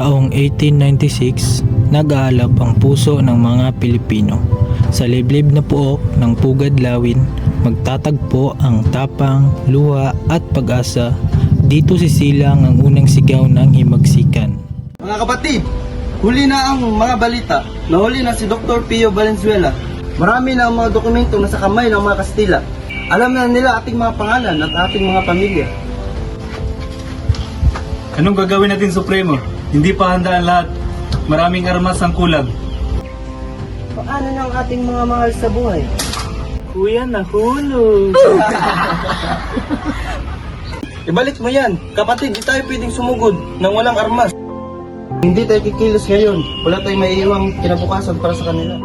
Taong 1896, nag-aalab ang puso ng mga Pilipino. Sa liblib na puok ng Pugad Lawin, magtatagpo ang tapang, luha at pag-asa. Dito sisilang ang unang sigaw ng himagsikan. Mga kapatid, huli na ang mga balita. Nahuli na si Dr. Pio Valenzuela. Marami na ang mga dokumento na sa kamay ng mga Kastila. Alam na nila ating mga pangalan at ating mga pamilya. Anong gagawin natin, Supremo? Hindi pa handa ang lahat. Maraming armas ang kulang. Paano na ang ating mga mahal sa buhay? Kuya, nahulog. Ibalik mo yan. Kapatid, di tayo pwedeng sumugod nang walang armas. Hindi tayo kikilos ngayon. Wala tayong maiiwang kinabukasan para sa kanila.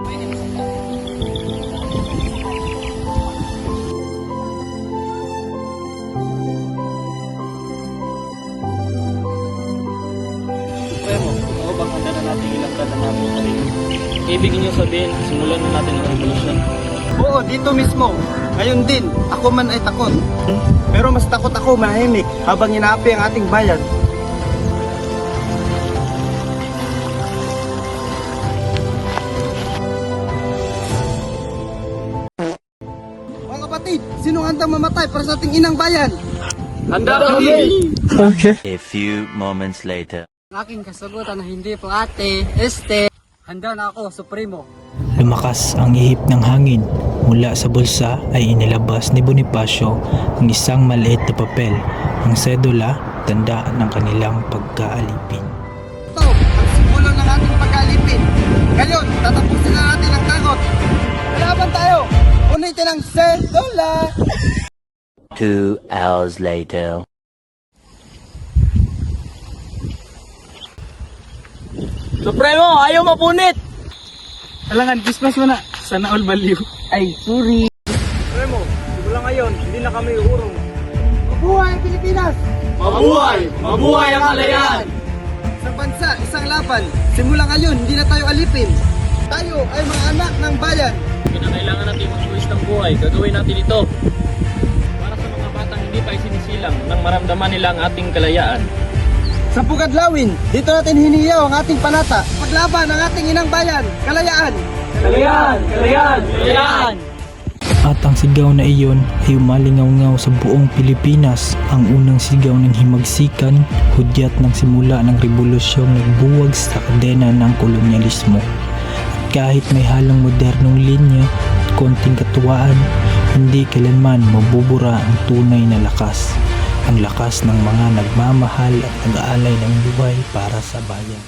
Supremo, ako bang handa na natin ilanggan ang ating sarili? Ibig niyo sabihin, simulan na natin ang revolusyon. Oo, dito mismo. Ngayon din, ako man ay takot. Pero mas takot ako mahimik habang inaapi ang ating bayan. Mga kapatid, sino handang mamatay para sa ating inang bayan? Handa kami! A few moments later. Aking kasagutan na hindi po ate, handa na ako, Supremo. Lumakas ang ihip ng hangin. Mula sa bulsa ay inilabas ni Bonifacio ang isang maliit na papel. Ang sedula, tanda ng kanilang pagkaalipin. Ito, ang simbolo ng ating pag-alipin. Ngayon, tatapusin na natin ang takot. Laban tayo! Unitin ang sedula! 2 hours later. Supremo, ayaw mapunit! Alangan, Christmas mo na. Sana all baliw. Ay, sorry. Supremo, simula ngayon, hindi na kami uurong. Mabuhay ang Pilipinas! Mabuhay! Mabuhay ang kalayaan! Sa bansa, isang laban. Simula ngayon, hindi na tayo alipin. Tayo ay mga anak ng bayan. Kinakailangan natin magbuwis ng buhay. Gagawin natin ito. Para sa mga batang hindi pa isinisilang nang maramdaman nila ang ating kalayaan. Sa Pugad Lawin, dito natin hiniyaw ang ating panata. Paglaban ang ating inang bayan, kalayaan. Kalayaan! Kalayaan! Kalayaan! At ang sigaw na iyon ay umalingaw-ngaw sa buong Pilipinas. Ang unang sigaw ng himagsikan, hudyat ng simula ng revolusyong nagbuwag sa kadena ng kolonyalismo. At kahit may halang modernong linya at konting katuwaan, hindi kailanman mabubura ang tunay na lakas. Ang lakas ng mga nagmamahal at nag-aalay ng buhay para sa bayan.